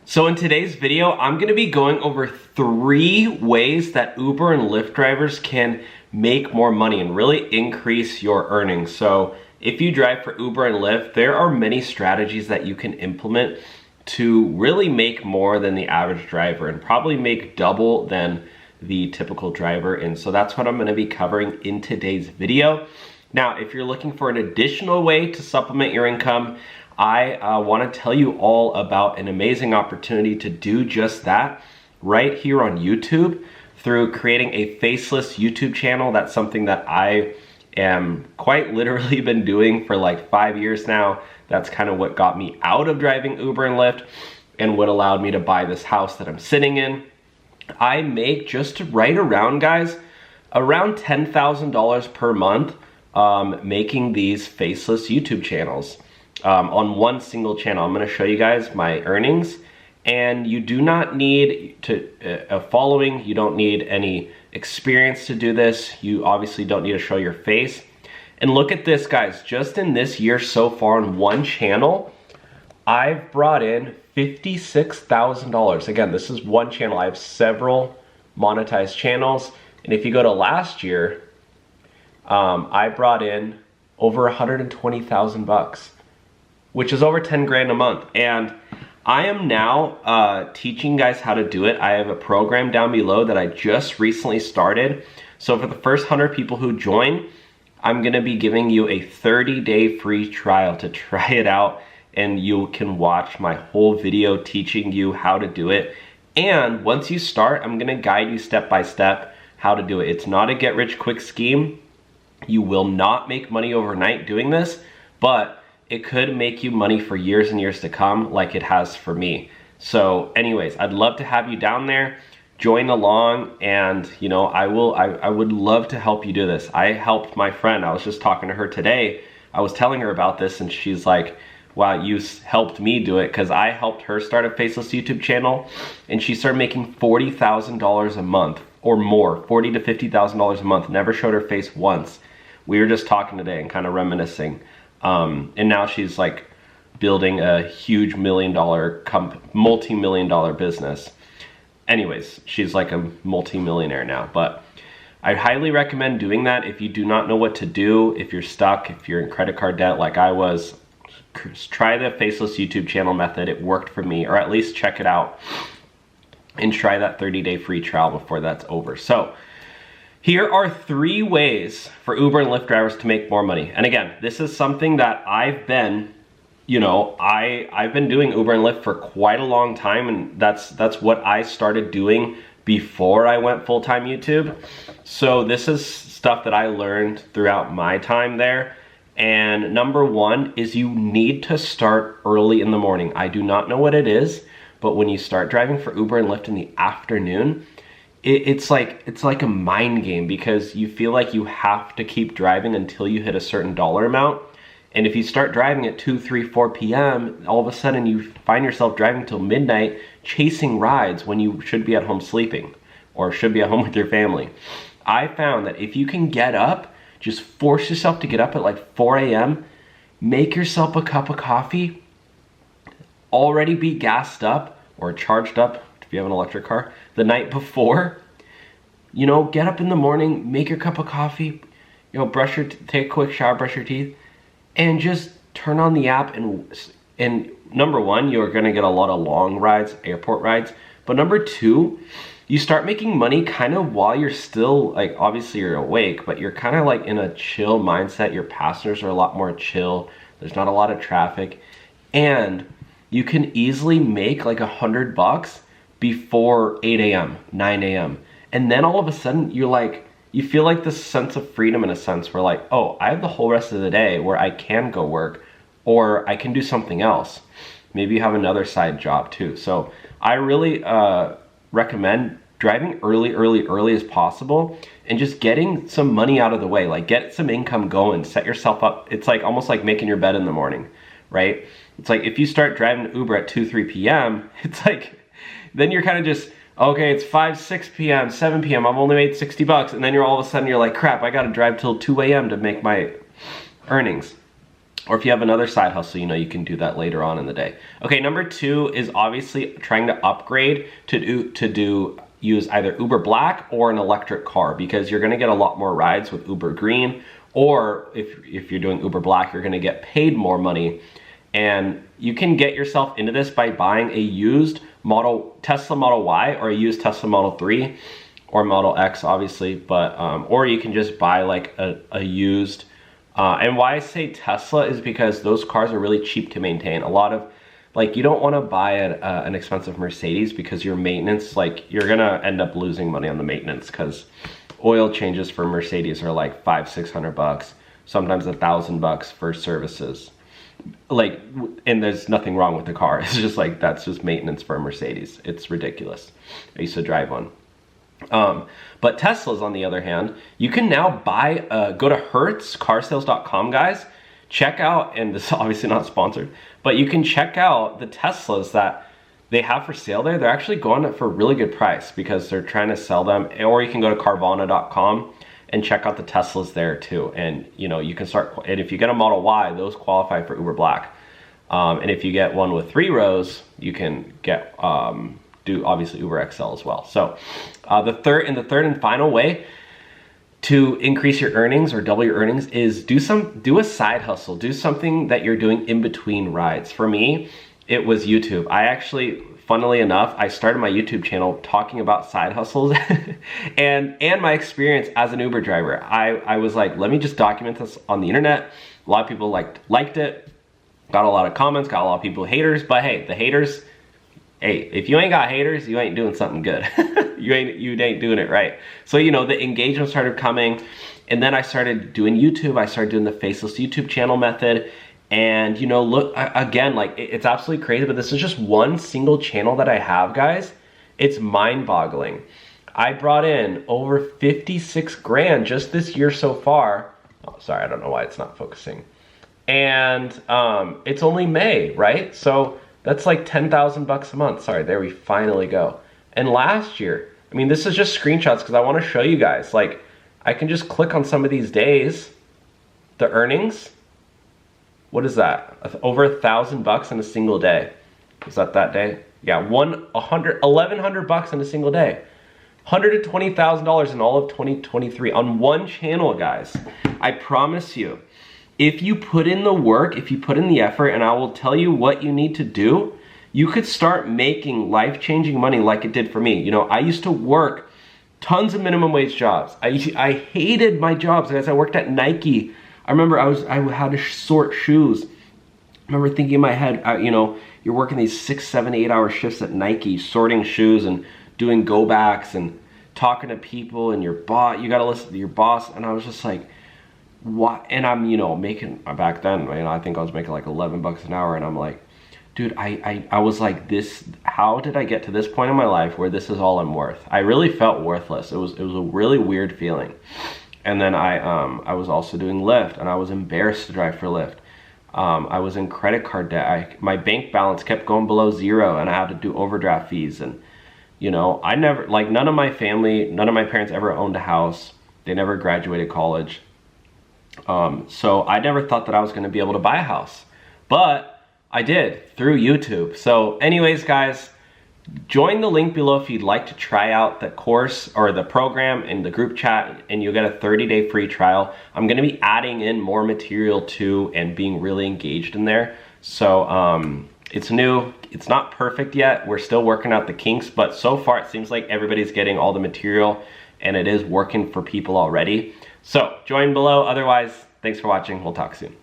So in today's video, I'm gonna be going over 3 ways that Uber and Lyft drivers can make more money and really increase your earnings. So if you drive for Uber and Lyft, there are many strategies that you can implement to really make more than the average driver and probably make double than the typical driver. And so that's what I'm gonna be covering in today's video. Now, if you're looking for an additional way to supplement your income, I want to tell you all about an amazing opportunity to do just that right here on YouTube through creating a faceless YouTube channel. That's something that I am quite literally been doing for like 5 years now. That's kind of what got me out of driving Uber and Lyft and what allowed me to buy this house that I'm sitting in. I make just right around, guys, around $10,000 per month making these faceless YouTube channels. On one single channel. I'm going to show you guys my earnings, and you do not need a following. You don't need any experience to do this. You obviously don't need to show your face. And look at this, guys. Just in this year so far on one channel, I've brought in $56,000. Again, this is one channel. I have several monetized channels, and if you go to last year, I brought in over 120,000 bucks, which is over 10 grand a month. And I am now teaching guys how to do it. I have a program down below that I just recently started. So for the first 100 people who join, I'm gonna be giving you a 30-day free trial to try it out, and you can watch my whole video teaching you how to do it. And once you start, I'm gonna guide you step by step how to do it. It's not a get-rich-quick scheme. You will not make money overnight doing this, but it could make you money for years and years to come, like it has for me. So anyways, I'd love to have you down there, join along, and you know, I would love to help you do this. I helped my friend. I was just talking to her today. I was telling her about this, and she's like, wow, you helped me do it, because I helped her start a faceless YouTube channel, and she started making $40,000 a month or more, $40,000 to $50,000 a month. Never showed her face once. We were just talking today and kind of reminiscing. And now she's like building a huge multi-million dollar business. Anyways, she's like a multi-millionaire now, but I highly recommend doing that. If you do not know what to do, if you're stuck, if you're in credit card debt like I was, try the faceless YouTube channel method. It worked for me, or at least check it out and try that 30-day free trial before that's over. So here are 3 ways for Uber and Lyft drivers to make more money. And again, this is something that I've been, I've been doing Uber and Lyft for quite a long time, and that's what I started doing before I went full-time YouTube. So this is stuff that I learned throughout my time there. And number 1 is you need to start early in the morning. I do not know what it is, but when you start driving for Uber and Lyft in the afternoon, it's like a mind game, because you feel like you have to keep driving until you hit a certain dollar amount. And if you start driving at 2, 3, 4 p.m., all of a sudden you find yourself driving till midnight chasing rides when you should be at home sleeping or should be at home with your family. I found that if you can get up, just force yourself to get up at like 4 a.m., make yourself a cup of coffee, already be gassed up or charged up if you have an electric car the night before. Get up in the morning, make your cup of coffee, take a quick shower, brush your teeth, and just turn on the app. And number 1, you're gonna get a lot of long rides, airport rides. But number 2, you start making money kind of while you're still, like, obviously you're awake, but you're kind of like in a chill mindset. Your passengers are a lot more chill. There's not a lot of traffic, and you can easily make like $100 before 8 a.m., 9 a.m. And then all of a sudden you feel like this sense of freedom, in a sense, where like, oh, I have the whole rest of the day where I can go work, or I can do something else. Maybe you have another side job too. So I really recommend driving early as possible and just getting some money out of the way. Like, get some income going, set yourself up. It's like almost like making your bed in the morning, right? It's like if you start driving Uber at 2, 3 p.m., it's like, then you're kind of just, okay, it's 5, 6 p.m., 7 p.m., I've only made $60, and then you're all of a sudden, you're like, crap, I gotta drive till 2 a.m. to make my earnings. Or if you have another side hustle, you know, you can do that later on in the day. Okay, number 2 is obviously trying to upgrade to use either Uber Black or an electric car, because you're gonna get a lot more rides with Uber Green, or if you're doing Uber Black, you're gonna get paid more money. And you can get yourself into this by buying a used Tesla Model Y or a used Tesla Model 3 or Model X, obviously, but or you can just buy like a used. And why I say Tesla is because those cars are really cheap to maintain. A lot of, like, you don't want to buy an expensive Mercedes because your maintenance, like, you're gonna end up losing money on the maintenance, because oil changes for Mercedes are like $500-600, sometimes $1,000 for services. Like, and there's nothing wrong with the car. It's just like, that's just maintenance for a Mercedes. It's ridiculous. I used to drive one. But Teslas, on the other hand, you can now buy, go to Hertz, carsales.com, guys. Check out, and this is obviously not sponsored, but you can check out the Teslas that they have for sale there. They're actually going for a really good price because they're trying to sell them. Or you can go to Carvana.com and check out the Teslas there too. And you know, you can start, and if you get a Model Y, those qualify for Uber Black. And if you get one with 3 rows, you can get, do obviously Uber XL as well. So the third and final way to increase your earnings or double your earnings is do a side hustle. Do something that you're doing in between rides. For me, it was YouTube. I actually, funnily enough, I started my YouTube channel talking about side hustles and my experience as an Uber driver. I was like, let me just document this on the internet. A lot of people liked it, got a lot of comments, got a lot of people haters, but hey, the haters, hey, if you ain't got haters, you ain't doing something good. you ain't doing it right. So, you know, the engagement started coming, and then I started doing YouTube. I started doing the faceless YouTube channel method. And, you know, look, again, like, it's absolutely crazy, but this is just one single channel that I have, guys. It's mind-boggling. I brought in over 56 grand just this year so far. Oh, sorry, I don't know why it's not focusing. And it's only May, right? So that's like $10,000 a month. Sorry, there we finally go. And last year, I mean, this is just screenshots because I want to show you guys. Like, I can just click on some of these days, the earnings. What is that? Over $1,000 in a single day. Was that day? Yeah, $1,100 in a single day. $120,000 in all of 2023 on one channel, guys. I promise you, if you put in the work, if you put in the effort, and I will tell you what you need to do, you could start making life-changing money like it did for me. You know, I used to work tons of minimum wage jobs. I hated my jobs, guys. I worked at Nike. I remember I had to sort shoes. I remember thinking in my head, you know, you're working these 6, 7, 8 hour shifts at Nike, sorting shoes and doing go backs and talking to people, and your boss, you got to listen to your boss. And I was just like, what? And I'm, you know, making, back then, you know, I think I was making like $11 an hour. And I'm like, dude, I was like, this, how did I get to this point in my life where this is all I'm worth? I really felt worthless. It was a really weird feeling. And then I was also doing Lyft, and I was embarrassed to drive for Lyft. I was in credit card debt. My bank balance kept going below 0, and I had to do overdraft fees. And, you know, I never, like, none of my family, none of my parents ever owned a house. They never graduated college. So I never thought that I was going to be able to buy a house. But I did through YouTube. So anyways, guys, join the link below if you'd like to try out the course or the program in the group chat, and you'll get a 30-day free trial. I'm going to be adding in more material too and being really engaged in there. So it's new. It's not perfect yet. We're still working out the kinks, but so far it seems like everybody's getting all the material and it is working for people already. So join below. Otherwise, thanks for watching. We'll talk soon.